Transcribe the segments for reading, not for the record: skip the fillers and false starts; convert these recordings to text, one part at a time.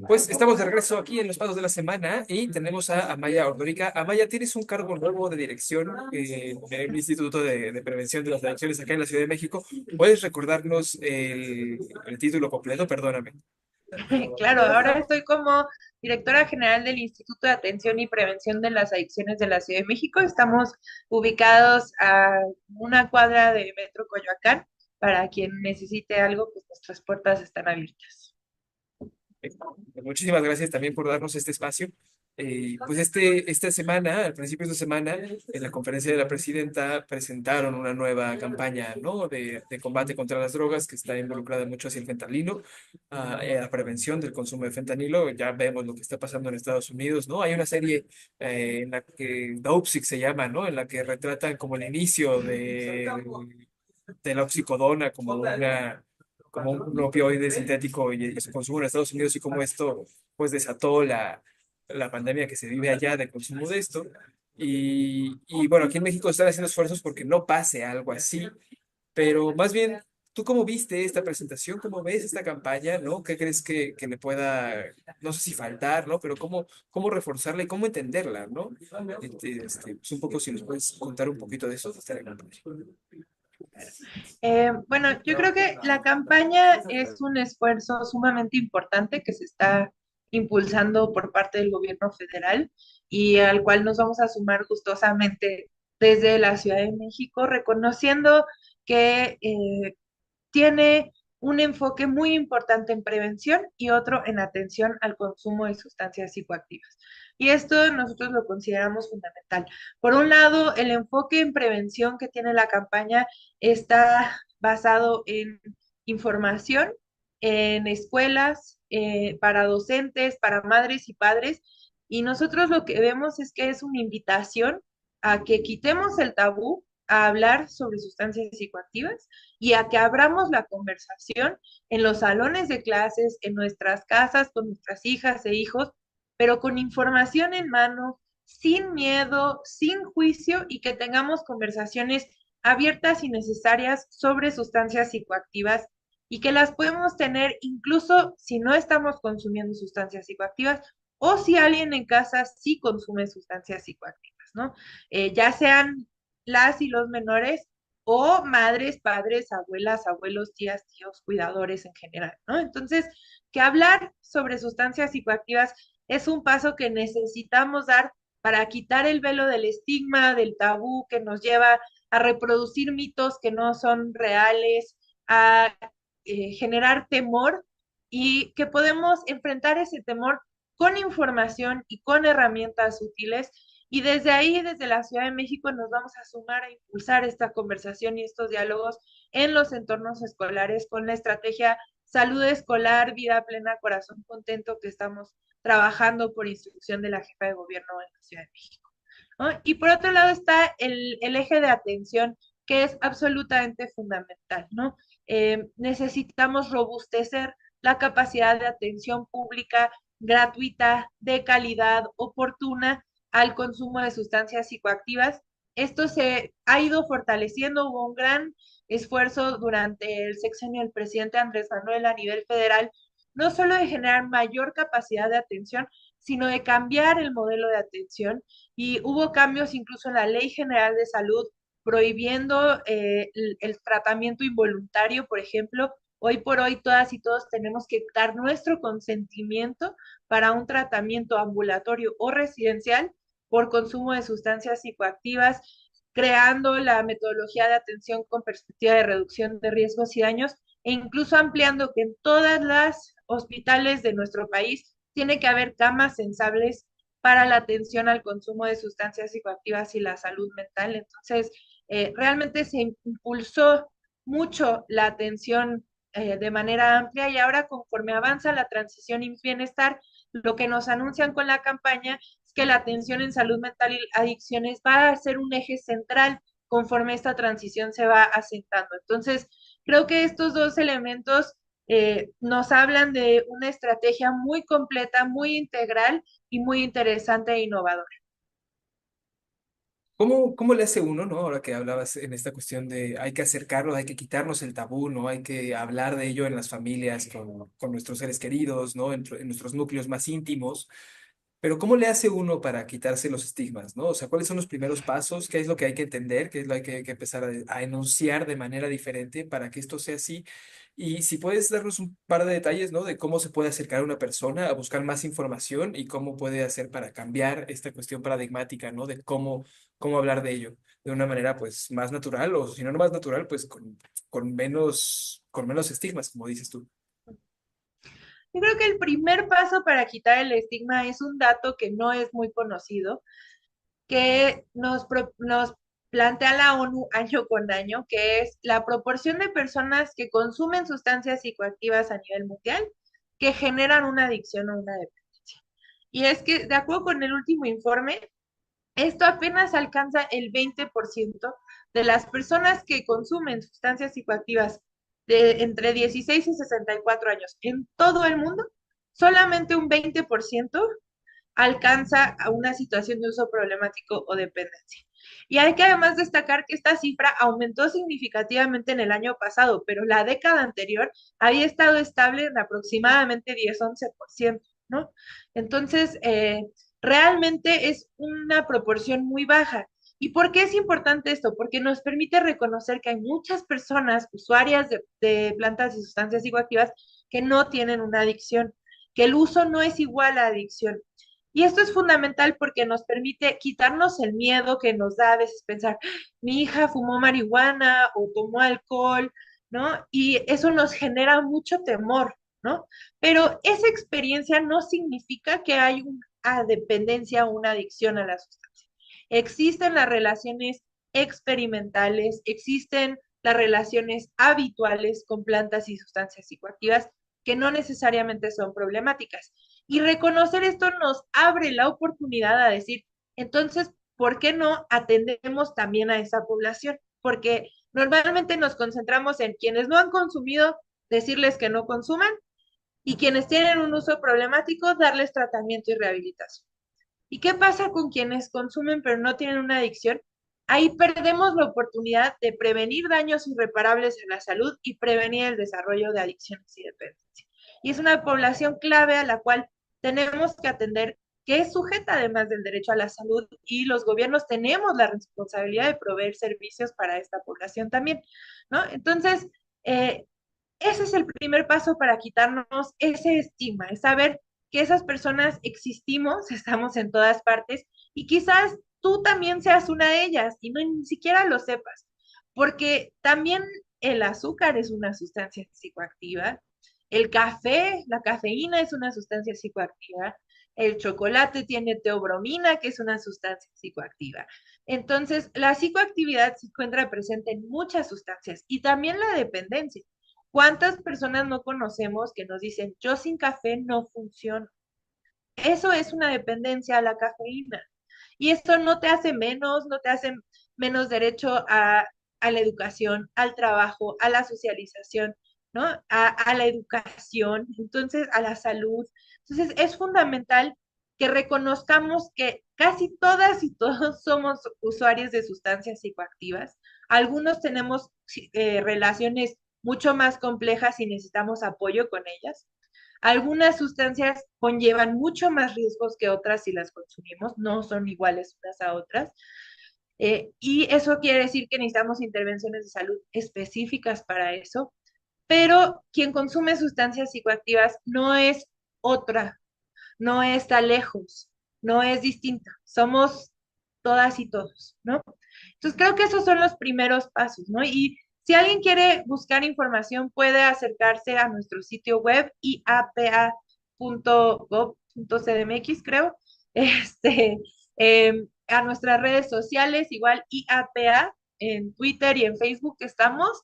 Pues estamos de regreso aquí en Los Pasos de la Semana y tenemos a Amaya Ordórica. Amaya, tienes un cargo nuevo de dirección en el Instituto de Prevención de las Adicciones acá en la Ciudad de México. ¿Puedes recordarnos el título completo? Perdóname. Claro, ahora estoy como directora general del Instituto de Atención y Prevención de las Adicciones de la Ciudad de México. Estamos ubicados a una cuadra de Metro Coyoacán. Para quien necesite algo, pues nuestras puertas están abiertas. Eh, Muchísimas gracias también por darnos este espacio. Pues esta semana, al principio de esta semana, en la conferencia de la presidenta presentaron una nueva campaña, ¿no? de combate contra las drogas que está involucrada mucho hacia el fentanilo, la prevención del consumo de fentanilo. Ya vemos lo que está pasando en Estados Unidos, ¿no? Hay una serie en la que Dopesick se llama, ¿no? En la que retratan como el inicio de la oxicodona como un opioide sintético y su consumo en Estados Unidos y cómo esto pues desató la pandemia que se vive allá de consumo de esto. Y bueno, aquí en México están haciendo esfuerzos porque no pase algo así, pero más bien, ¿tú cómo viste esta presentación? ¿Cómo ves esta campaña? ¿No? ¿Qué crees que le pueda, no sé si faltar, ¿no? Pero cómo reforzarla y cómo entenderla, ¿no? Pues un poco si nos puedes contar un poquito de eso, estaría muy padre. Bueno, yo creo que la campaña es un esfuerzo sumamente importante que se está impulsando por parte del gobierno federal y al cual nos vamos a sumar gustosamente desde la Ciudad de México, reconociendo que tiene un enfoque muy importante en prevención y otro en atención al consumo de sustancias psicoactivas. Y esto nosotros lo consideramos fundamental. Por un lado, el enfoque en prevención que tiene la campaña está basado en información en escuelas, para docentes, para madres y padres. Y nosotros lo que vemos es que es una invitación a que quitemos el tabú a hablar sobre sustancias psicoactivas y a que abramos la conversación en los salones de clases, en nuestras casas, con nuestras hijas e hijos, pero con información en mano, sin miedo, sin juicio y que tengamos conversaciones abiertas y necesarias sobre sustancias psicoactivas y que las podemos tener incluso si no estamos consumiendo sustancias psicoactivas o si alguien en casa sí consume sustancias psicoactivas, ¿no? Ya sean las y los menores o madres, padres, abuelas, abuelos, tías, tíos, cuidadores en general, ¿no? Entonces, que hablar sobre sustancias psicoactivas es un paso que necesitamos dar para quitar el velo del estigma, del tabú que nos lleva a reproducir mitos que no son reales, a generar temor y que podemos enfrentar ese temor con información y con herramientas útiles. Y desde ahí, desde la Ciudad de México, nos vamos a sumar a impulsar esta conversación y estos diálogos en los entornos escolares con la estrategia Salud Escolar, Vida Plena, Corazón Contento que estamos trabajando por instrucción de la jefa de gobierno en la Ciudad de México, ¿no? Y por otro lado está el eje de atención, que es absolutamente fundamental, ¿no? Necesitamos robustecer la capacidad de atención pública gratuita, de calidad, oportuna al consumo de sustancias psicoactivas. Esto se ha ido fortaleciendo, hubo un gran esfuerzo durante el sexenio del presidente Andrés Manuel a nivel federal, no solo de generar mayor capacidad de atención, sino de cambiar el modelo de atención. Y hubo cambios incluso en la Ley General de Salud prohibiendo el tratamiento involuntario, por ejemplo. Hoy por hoy todas y todos tenemos que dar nuestro consentimiento para un tratamiento ambulatorio o residencial por consumo de sustancias psicoactivas, creando la metodología de atención con perspectiva de reducción de riesgos y daños e incluso ampliando que en todas las hospitales de nuestro país tiene que haber camas sensibles para la atención al consumo de sustancias psicoactivas y la salud mental. Entonces, realmente se impulsó mucho la atención de manera amplia y ahora conforme avanza la transición y bienestar, lo que nos anuncian con la campaña es que la atención en salud mental y adicciones va a ser un eje central conforme esta transición se va asentando. Entonces, creo que estos dos elementos nos hablan de una estrategia muy completa, muy integral y muy interesante e innovadora. ¿Cómo le hace uno, ¿no? Ahora que hablabas en esta cuestión de hay que acercarnos, hay que quitarnos el tabú, ¿no? Hay que hablar de ello en las familias, con nuestros seres queridos, ¿no? En nuestros núcleos más íntimos. Pero ¿cómo le hace uno para quitarse los estigmas, ¿no? O sea, ¿cuáles son los primeros pasos? ¿Qué es lo que hay que entender? ¿Qué es lo que empezar a enunciar de manera diferente para que esto sea así? Y si puedes darnos un par de detalles, ¿no? De cómo se puede acercar a una persona a buscar más información y cómo puede hacer para cambiar esta cuestión paradigmática, ¿no? De cómo hablar de ello de una manera, pues, más natural o si no más natural, pues, con menos estigmas, como dices tú. Yo creo que el primer paso para quitar el estigma es un dato que no es muy conocido, que nos plantea la ONU año con año, que es la proporción de personas que consumen sustancias psicoactivas a nivel mundial que generan una adicción o una dependencia. Y es que, de acuerdo con el último informe, esto apenas alcanza el 20% de las personas que consumen sustancias psicoactivas de entre 16 y 64 años en todo el mundo. Solamente un 20% alcanza a una situación de uso problemático o dependencia. Y hay que además destacar que esta cifra aumentó significativamente en el año pasado, pero la década anterior había estado estable en aproximadamente 10-11%, ¿no? Entonces, realmente es una proporción muy baja. ¿Y por qué es importante esto? Porque nos permite reconocer que hay muchas personas usuarias de plantas y sustancias psicoactivas que no tienen una adicción, que el uso no es igual a adicción. Y esto es fundamental porque nos permite quitarnos el miedo que nos da a veces pensar, mi hija fumó marihuana o tomó alcohol, ¿no? Y eso nos genera mucho temor, ¿no? Pero esa experiencia no significa que hay una dependencia o una adicción a la sustancia. Existen las relaciones experimentales, existen las relaciones habituales con plantas y sustancias psicoactivas que no necesariamente son problemáticas. Y reconocer esto nos abre la oportunidad a decir, entonces, ¿por qué no atendemos también a esa población? Porque normalmente nos concentramos en quienes no han consumido, decirles que no consuman, y quienes tienen un uso problemático, darles tratamiento y rehabilitación. ¿Y qué pasa con quienes consumen pero no tienen una adicción? Ahí perdemos la oportunidad de prevenir daños irreparables a la salud y prevenir el desarrollo de adicciones y dependencia. Y es una población clave a la cual tenemos que atender, que es sujeta además del derecho a la salud, y los gobiernos tenemos la responsabilidad de proveer servicios para esta población también, ¿no? Entonces, eh, ese es el primer paso para quitarnos ese estigma, es saber que esas personas existimos, estamos en todas partes y quizás tú también seas una de ellas y no ni siquiera lo sepas, porque también el azúcar es una sustancia psicoactiva, el café, la cafeína es una sustancia psicoactiva, el chocolate tiene teobromina, que es una sustancia psicoactiva. Entonces, la psicoactividad se encuentra presente en muchas sustancias y también la dependencia. ¿Cuántas personas no conocemos que nos dicen, yo sin café no funciono? Eso es una dependencia a la cafeína. Y esto no te hace menos, no te hace menos derecho a la educación, al trabajo, a la socialización, ¿no? A la educación, entonces a la salud. Entonces es fundamental que reconozcamos que casi todas y todos somos usuarios de sustancias psicoactivas. Algunos tenemos relaciones mucho más complejas y necesitamos apoyo con ellas. Algunas sustancias conllevan mucho más riesgos que otras si las consumimos, no son iguales unas a otras. Y eso quiere decir que necesitamos intervenciones de salud específicas para eso, pero quien consume sustancias psicoactivas no es otra, no está lejos, no es distinta, somos todas y todos, ¿no? Entonces creo que esos son los primeros pasos, ¿no? Y si alguien quiere buscar información, puede acercarse a nuestro sitio web iapa.gov.cdmx, creo, a nuestras redes sociales, igual IAPA, en Twitter y en Facebook estamos.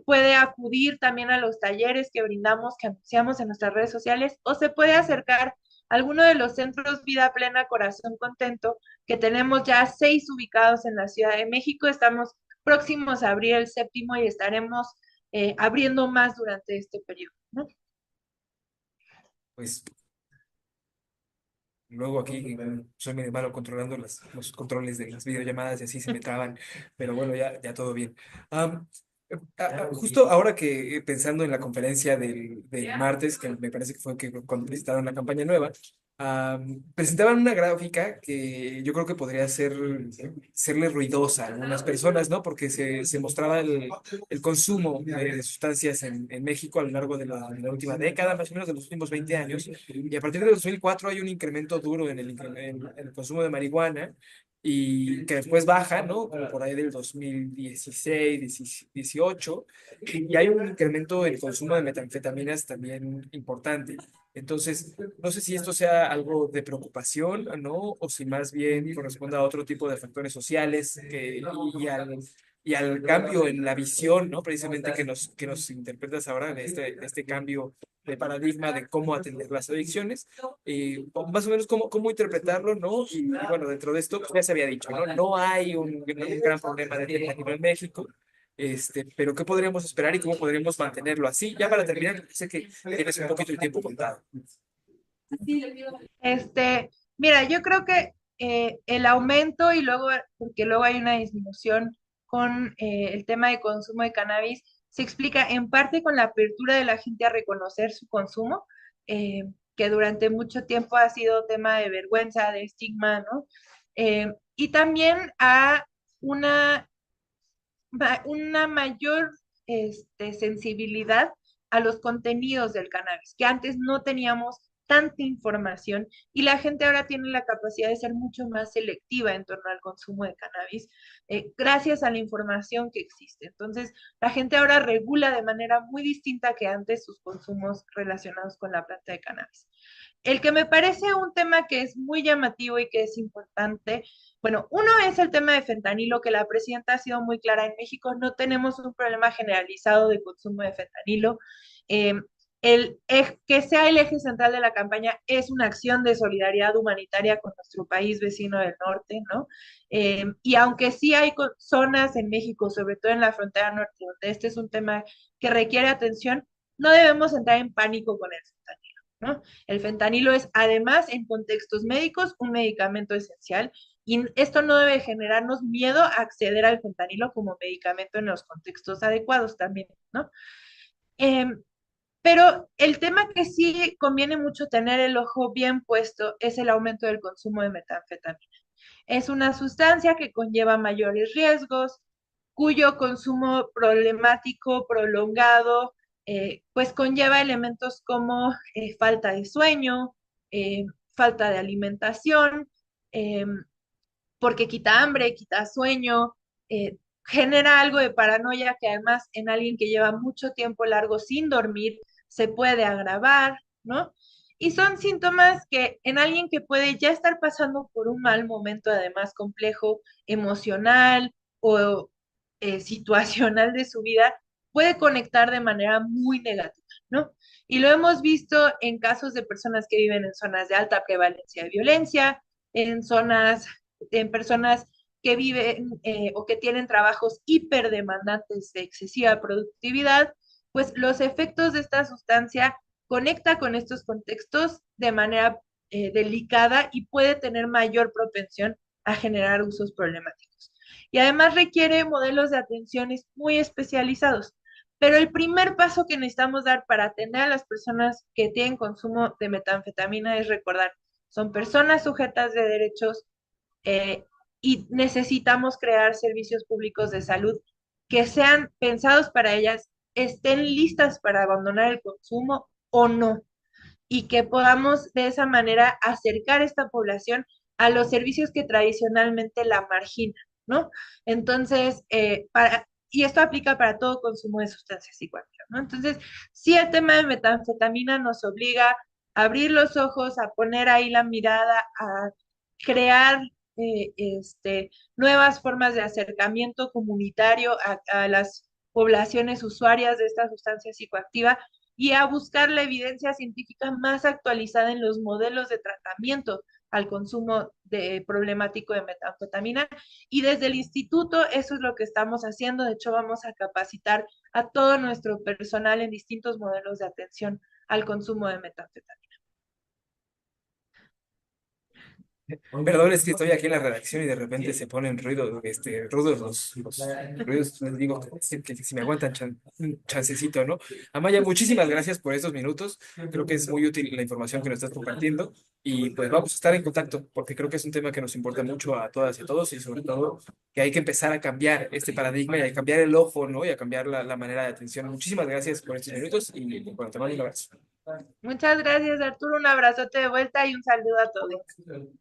Puede acudir también a los talleres que brindamos, que anunciamos en nuestras redes sociales, o se puede acercar a alguno de los centros Vida Plena Corazón Contento, que tenemos ya 6 ubicados en la Ciudad de México. Estamos próximos a abrir el séptimo y estaremos abriendo más durante este periodo, ¿no? Pues luego aquí soy medio malo controlando los controles de las videollamadas y así se me traban, pero bueno, ya todo bien. Am, Justo ahora que pensando en la conferencia del martes, que me parece que fue que cuando presentaron la campaña nueva, presentaban una gráfica que yo creo que podría serle ruidosa a algunas personas, ¿no? Porque se mostraba el consumo de sustancias en México a lo largo de la última década, más o menos de los últimos 20 años. Y a partir de 2004 hay un incremento duro en el consumo de marihuana y que después baja, ¿no? Como por ahí del 2016, 18, y hay un incremento en el consumo de metanfetaminas también importante. Entonces, no sé si esto sea algo de preocupación, ¿no? O si más bien corresponde a otro tipo de factores sociales y al cambio en la visión, ¿no? Precisamente que nos interpretas ahora en este cambio de paradigma de cómo atender las adicciones, más o menos cómo interpretarlo, ¿no? Y bueno, dentro de esto, pues ya se había dicho, ¿no? No hay un gran problema de fentanilo en México, pero ¿qué podríamos esperar y cómo podríamos mantenerlo así? Ya para terminar, sé que tienes un poquito el tiempo contado. Este, Mira, yo creo que el aumento y luego, porque luego hay una disminución con el tema de consumo de cannabis, se explica en parte con la apertura de la gente a reconocer su consumo, eh, que durante mucho tiempo ha sido tema de vergüenza, de estigma, ¿no? Y también a una una mayor sensibilidad a los contenidos del cannabis, que antes no teníamos tanta información y la gente ahora tiene la capacidad de ser mucho más selectiva en torno al consumo de cannabis, gracias a la información que existe. Entonces, la gente ahora regula de manera muy distinta que antes sus consumos relacionados con la planta de cannabis. El que me parece un tema que es muy llamativo y que es importante, bueno, uno es el tema de fentanilo, que la presidenta ha sido muy clara. En México no tenemos un problema generalizado de consumo de fentanilo. Eh, que sea el eje central de la campaña es una acción de solidaridad humanitaria con nuestro país vecino del norte, ¿no? Y aunque sí hay zonas en México, sobre todo en la frontera norte, donde este es un tema que requiere atención, no debemos entrar en pánico con el fentanilo, ¿no? El fentanilo es, además, en contextos médicos, un medicamento esencial y esto no debe generarnos miedo a acceder al fentanilo como medicamento en los contextos adecuados también, ¿no? Eh, pero el tema que sí conviene mucho tener el ojo bien puesto es el aumento del consumo de metanfetamina. Es una sustancia que conlleva mayores riesgos, cuyo consumo problemático, prolongado, pues conlleva elementos como falta de sueño, falta de alimentación, eh, porque quita hambre, quita sueño, genera algo de paranoia que además en alguien que lleva mucho tiempo largo sin dormir se puede agravar, ¿no? Y son síntomas que en alguien que puede ya estar pasando por un mal momento, además complejo, emocional o situacional de su vida, puede conectar de manera muy negativa, ¿no? Y lo hemos visto en casos de personas que viven en zonas de alta prevalencia de violencia, en zonas en personas que viven o que tienen trabajos hiperdemandantes de excesiva productividad, pues los efectos de esta sustancia conecta con estos contextos de manera delicada y puede tener mayor propensión a generar usos problemáticos. Y además requiere modelos de atenciones muy especializados. Pero el primer paso que necesitamos dar para atender a las personas que tienen consumo de metanfetamina es recordar, son personas sujetas de derechos, eh, y necesitamos crear servicios públicos de salud que sean pensados para ellas, estén listas para abandonar el consumo o no, y que podamos de esa manera acercar a esta población a los servicios que tradicionalmente la marginan, ¿no? Entonces, y esto aplica para todo consumo de sustancias psicoactivas, ¿no? Entonces, sí, el tema de metanfetamina nos obliga a abrir los ojos, a poner ahí la mirada, a crear nuevas formas de acercamiento comunitario a las poblaciones usuarias de esta sustancia psicoactiva y a buscar la evidencia científica más actualizada en los modelos de tratamiento al consumo de problemático de metanfetamina. Y desde el instituto eso es lo que estamos haciendo. De hecho, vamos a capacitar a todo nuestro personal en distintos modelos de atención al consumo de metanfetamina. Perdón, es que estoy aquí en la redacción y de repente se ponen rudos los ruidos. Les digo que si me aguantan un chancecito, ¿no? Amaya, muchísimas gracias por estos minutos. Creo que es muy útil la información que nos estás compartiendo y pues vamos a estar en contacto porque creo que es un tema que nos importa mucho a todas y a todos y sobre todo que hay que empezar a cambiar este paradigma y a cambiar el ojo, ¿no? Y a cambiar la manera de atención. Muchísimas gracias por estos minutos y bueno, te mando un abrazo. Muchas gracias, Arturo. Un abrazote de vuelta y un saludo a todos.